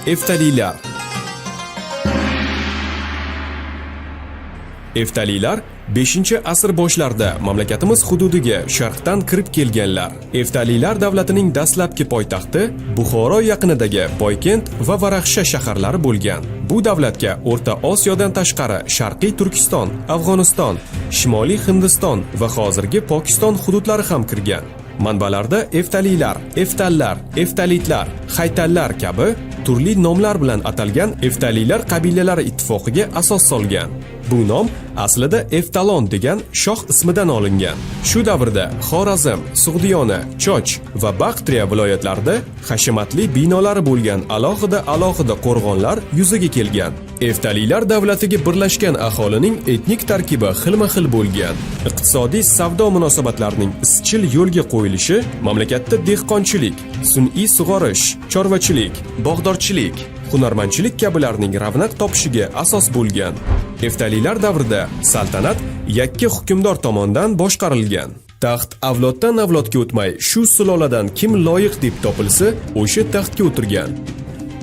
Eftalilar. Eftalilar 5-asr boshlarida mamlakatimiz hududiga sharqdan kirib kelganlar. Eftalilar davlatining dastlabki poytaxti Buxoro yaqinidagi Poykent va Varaxsha shaharlari bo'lgan. Bu davlatga O'rta Osiyodan tashqari Sharqiy Turkiston, Afg'oniston, Shimoliy Hindiston va hozirgi Pokiston hududlari ham kirgan. Manbalarda Eftalilar, Eftallar, Eftalitlar, Haytallar kabi turli nomlar bilan atalgan Eftalilar qabilalari ittifoqiga asos solgan. Bu nom aslida Eftalon degan shoh ismidan olingan. Shu davrda Xorazm, Sug'diyona, Choch va Baxtriya viloyatlarida hashamatli binolari bo'lgan alohida qo'rg'onlar yuzaga kelgan. Eftalilar davlatiga birlashgan aholining etnik tarkibi xilma-xil bo'lgan. Iqtisodiy savdo munosabatlarining izchil yo'lga qo'yilishi mamlakatda dehqonchilik, sun'iy sug'orish, chorvachilik, bog'dorchilik, hunarmandchilik kabilarning ravnaq topishiga asos bo'lgan. Eftalilar davrida saltanat yakka hukmdor tomonidan boshqarilgan. Taxt avloddan avlodga o'tmay shu suloladan kim loyiq deb topilsa, o'sha taxtga o'tirgan.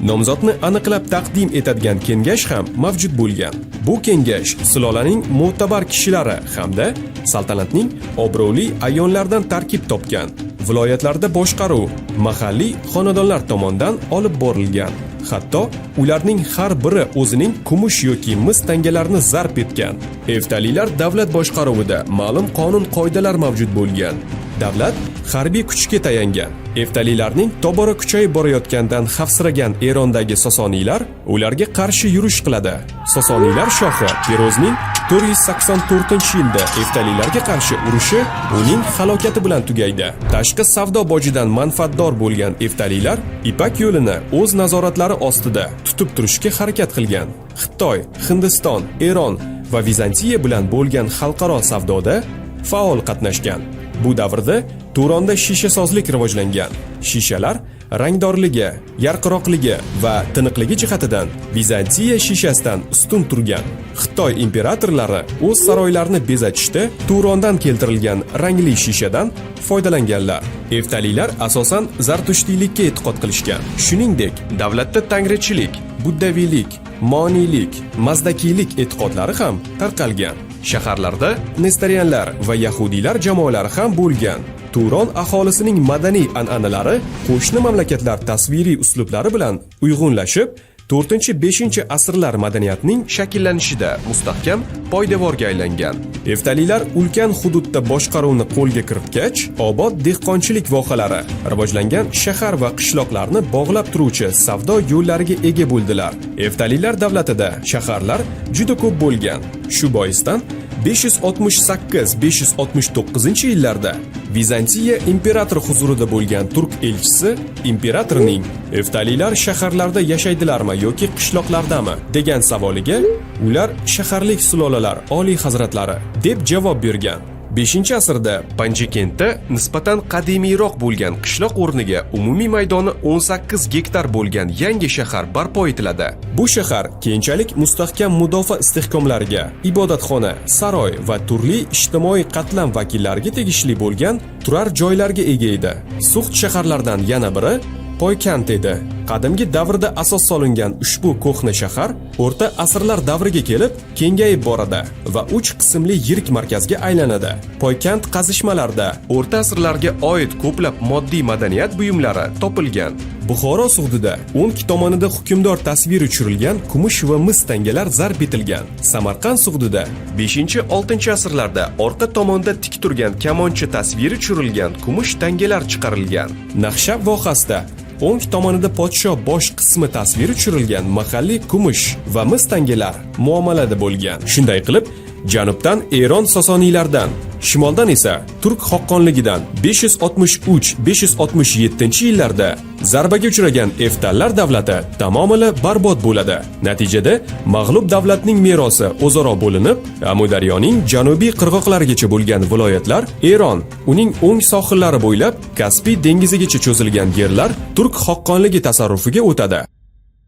Nomzodni aniqlab taqdim etadigan kengash ham mavjud bo'lgan. Bu kengash sulolaning mo'tabar kishilari hamda saltanatning obro'li ayonlardan tarkib topgan. Viloyatlarda boshqaruv mahalliy xonadonlar tomonidan olib borilgan. Hatto ularning har biri o'zining kumush yoki mis tangalarini zarb etgan. Eftalilar davlat boshqaruvida ma'lum qonun-qoidalar mavjud bo'lgan. Davlat harbiy kuchga tayangan. Eftalilarning tobora kuchayib borayotgandan xavfsiragan Erondagi Sosoniylar ularga qarshi yurish qiladi. Sosoniylar shohi Pirozning 484-yilda Eftalilarga qarshi urushi uning halokati bilan tugaydi. Tashqi savdo bojidan manfaatdor bo'lgan Eftalilar Ipak yo'lini o'z nazoratlari ostida tutib turishga harakat qilgan. Xitoy, Hindiston, Eron va Vizantiya bilan bo'lgan xalqaro savdoda faol qatnashgan. Bu davrda Turonda shishasozlik rivojlangan. Shishalar rangdorligi, yarqiroqligi va tiniqligi jihatidan Vizantiya shishasidan ustun turgan. Xitoy imperatorlari o'z saroylarini bezatishda Turondan keltirilgan rangli shishadan foydalanganlar. Eftalilar asosan Zartushtiylikka e'tiqod qilishgan. Shuningdek, davlatda tangrichilik, buddaviylik, moniylik, mazdakiylik e'tiqodlari ham tarqalgan. Shaharlarda Nestorianlar va yahudiylar jamoalari ham bo'lgan. Turon aholisining madaniy an'analari qo'shni mamlakatlar tasviriy uslublari bilan uyg'unlashib, 4-5-asrlar madaniyatining shakllanishida mustahkam poydevorga aylangan. Eftalilar ulkan hududda boshqaruvni qo'lga kiritgach, obod dehqonchilik vohalari, rivojlangan shahar va qishloqlarni bog'lab turuvchi savdo yo'llariga ega bo'ldilar. Eftalilar davlatida shaharlar juda ko'p bo'lgan. Shu boisdan 568-569-yillarda Vizantiya imperatori huzurida bo'lgan turk elchisi imperatorning Eftalilar shaharlarda yashaydilarmi yoki qishloqlardami degan savoliga ular shaharlik sulolalar oliy hazratlari deb javob bergan. 5-asrda Panjikentda nisbatan qadimiyroq bo'lgan qishloq o'rniga umumiy maydoni 18 gektar bo'lgan yangi shahar barpo etiladi. Bu shahar keyinchalik mustahkam mudofaa istehkomlariga, ibodatxona, saroy va turli ijtimoiy qatlam vakillariga tegishli bo'lgan turar joylarga ega edi. Suxt shaharlardan yana biri Poykent edi. Qadimgi davrda asos solingan ushbu ko'hna shahar o'rta asrlar davriga kelib kengayib boradi va 3 qismli yirik markazga aylanadi. Poykent qazishmalarida o'rta asrlarga oid ko'plab moddiy madaniyat buyumlari topilgan. Buxoro sudida o'ng tomonida hukmdor tasviri tushirilgan kumush va mis tangalar zarb etilgan. Samarqand sudida 5-6-asrlarda orqa tomonda tik turgan kamonchi tasviri tushirilgan kumush tangalar chiqarilgan. Naqshab vohasida o'ng tomonida podsho bosh qismi tasviri tushirilgan mahalliy kumush va mis tangalar muomalada bo'lgan. Shunday qilib, janubdan Eron Sosoniylardan, shimoldan esa Turk xoqqonligidan 563-567-yillarda zarbaga uchragan Eftallar davlati tamomila barbod bo'ladi. Natijada mag'lub davlatning merosi o'zaro bo'linib, Amudaryoning janubiy qirg'oqlarigacha bo'lgan viloyatlar Eron, uning o'ng sohillari bo'ylab Kaspiy dengizigacha cho'zilgan yerlar Turk xoqqonligi tasarrufiga o'tadi.